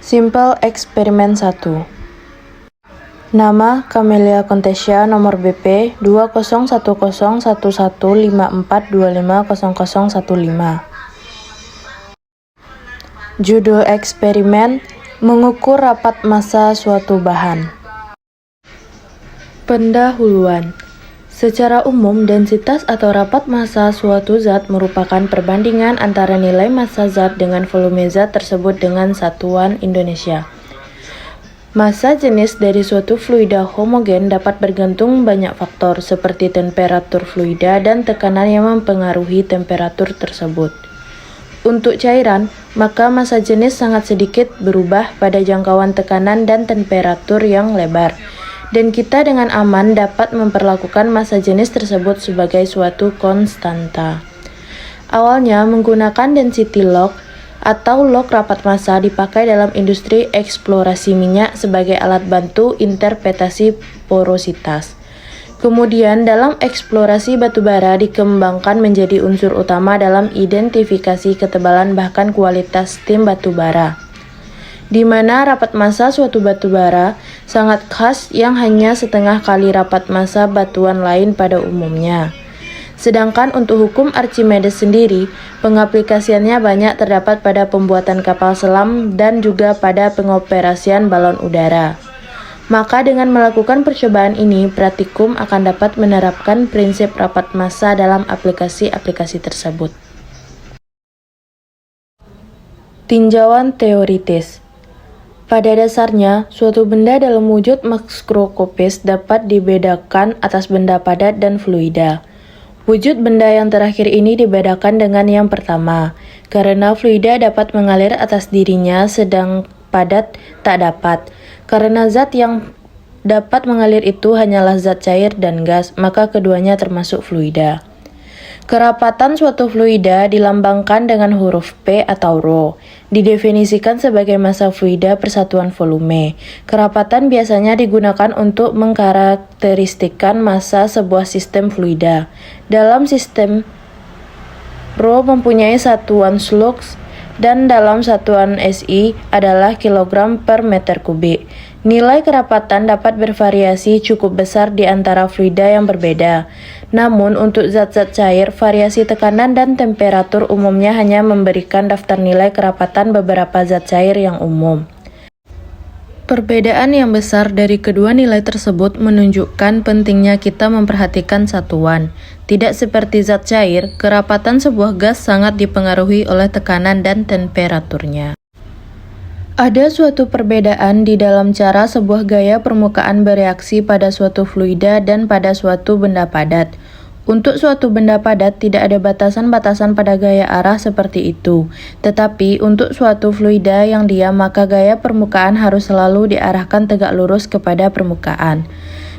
Simple eksperimen 1. Nama Camellia Contesia, nomor BP 20101154250015. Judul eksperimen: mengukur rapat massa suatu bahan. Pendahuluan. Secara umum, densitas atau rapat massa suatu zat merupakan perbandingan antara nilai massa zat dengan volume zat tersebut dengan satuan Indonesia. Massa jenis dari suatu fluida homogen dapat bergantung banyak faktor seperti temperatur fluida dan tekanan yang mempengaruhi temperatur tersebut. Untuk cairan, maka massa jenis sangat sedikit berubah pada jangkauan tekanan dan temperatur yang lebar, dan kita dengan aman dapat memperlakukan massa jenis tersebut sebagai suatu konstanta. Awalnya menggunakan density log atau log rapat massa dipakai dalam industri eksplorasi minyak sebagai alat bantu interpretasi porositas. Kemudian dalam eksplorasi batubara dikembangkan menjadi unsur utama dalam identifikasi ketebalan bahkan kualitas tim batubara, di mana rapat massa suatu batubara sangat khas yang hanya setengah kali rapat massa batuan lain pada umumnya. Sedangkan untuk hukum Archimedes sendiri, pengaplikasiannya banyak terdapat pada pembuatan kapal selam dan juga pada pengoperasian balon udara. Maka dengan melakukan percobaan ini, praktikum akan dapat menerapkan prinsip rapat massa dalam aplikasi-aplikasi tersebut. Tinjauan teoritis. Pada dasarnya, suatu benda dalam wujud makroskopis dapat dibedakan atas benda padat dan fluida. Wujud benda yang terakhir ini dibedakan dengan yang pertama, karena fluida dapat mengalir atas dirinya sedang padat tak dapat. Karena zat yang dapat mengalir itu hanyalah zat cair dan gas, maka keduanya termasuk fluida. Kerapatan suatu fluida dilambangkan dengan huruf P atau ρ. Didefinisikan sebagai massa fluida per satuan volume. Kerapatan biasanya digunakan untuk mengkarakteristikkan massa sebuah sistem fluida. Dalam sistem, ρ mempunyai satuan Slux dan dalam satuan SI adalah kilogram per meter kubik. Nilai kerapatan dapat bervariasi cukup besar di antara fluida yang berbeda. Namun untuk zat-zat cair, variasi tekanan dan temperatur umumnya hanya memberikan daftar nilai kerapatan beberapa zat cair yang umum. Perbedaan yang besar dari kedua nilai tersebut menunjukkan pentingnya kita memperhatikan satuan. Tidak seperti zat cair, kerapatan sebuah gas sangat dipengaruhi oleh tekanan dan temperaturnya. Ada suatu perbedaan di dalam cara sebuah gaya permukaan bereaksi pada suatu fluida dan pada suatu benda padat. Untuk suatu benda padat tidak ada batasan-batasan pada gaya arah seperti itu. Tetapi untuk suatu fluida yang diam, maka gaya permukaan harus selalu diarahkan tegak lurus kepada permukaan.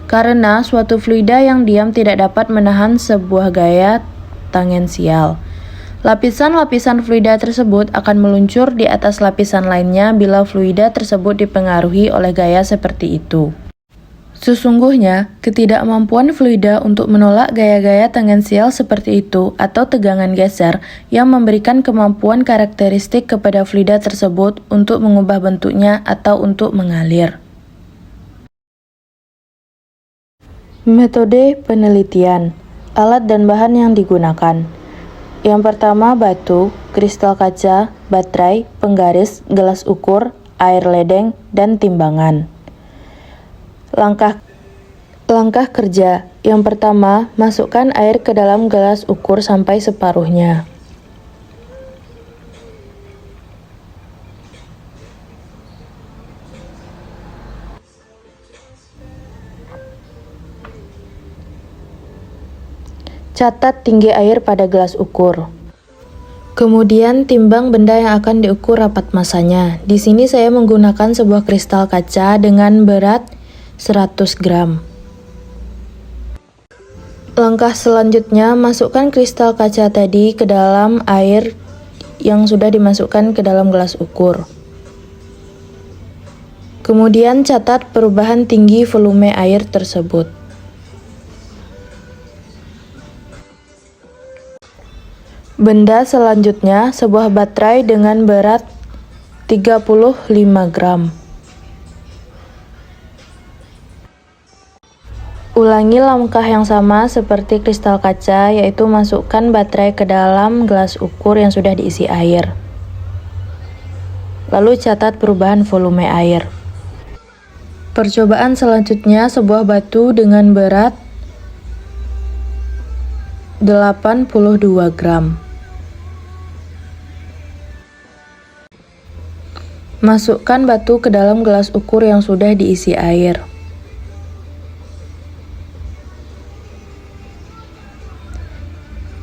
Karena suatu fluida yang diam tidak dapat menahan sebuah gaya tangensial. Lapisan-lapisan fluida tersebut akan meluncur di atas lapisan lainnya bila fluida tersebut dipengaruhi oleh gaya seperti itu. Sesungguhnya, ketidakmampuan fluida untuk menolak gaya-gaya tangensial seperti itu atau tegangan geser yang memberikan kemampuan karakteristik kepada fluida tersebut untuk mengubah bentuknya atau untuk mengalir. Metode penelitian, alat dan bahan yang digunakan. Yang pertama, batu, kristal kaca, baterai, penggaris, gelas ukur, air ledeng, dan timbangan. Langkah kerja. Yang pertama, masukkan air ke dalam gelas ukur sampai separuhnya. Catat tinggi air pada gelas ukur. Kemudian timbang benda yang akan diukur rapat massanya. Di sini saya menggunakan sebuah kristal kaca dengan berat 100 gram. Langkah selanjutnya, masukkan kristal kaca tadi ke dalam air yang sudah dimasukkan ke dalam gelas ukur. Kemudian catat perubahan tinggi volume air tersebut. Benda selanjutnya, sebuah baterai dengan berat 35 gram. Ulangi langkah yang sama seperti kristal kaca, yaitu masukkan baterai ke dalam gelas ukur yang sudah diisi air. Lalu catat perubahan volume air. Percobaan selanjutnya, sebuah batu dengan berat 82 gram. Masukkan batu ke dalam gelas ukur yang sudah diisi air.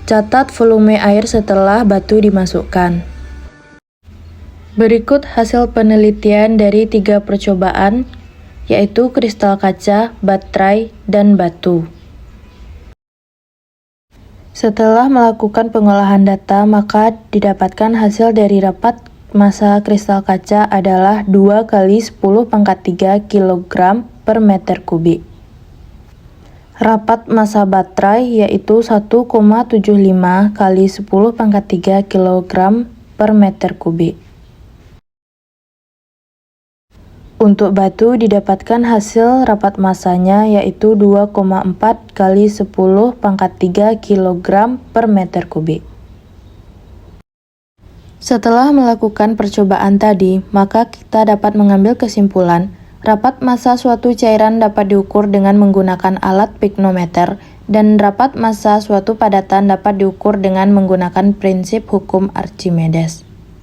Catat volume air setelah batu dimasukkan. Berikut hasil penelitian dari 3 percobaan, yaitu kristal kaca, baterai, dan batu. Setelah melakukan pengolahan data, maka didapatkan hasil dari rapat massa kristal kaca adalah 2 kali 10 pangkat 3 kg per meter kubik. Rapat massa baterai yaitu 1,75 kali 10 pangkat 3 kg per meter kubik. Untuk batu didapatkan hasil rapat massanya yaitu 2,4 kali 10 pangkat 3 kg per meter kubik. Setelah melakukan percobaan tadi, maka kita dapat mengambil kesimpulan rapat massa suatu cairan dapat diukur dengan menggunakan alat piknometer, dan rapat massa suatu padatan dapat diukur dengan menggunakan prinsip hukum Archimedes.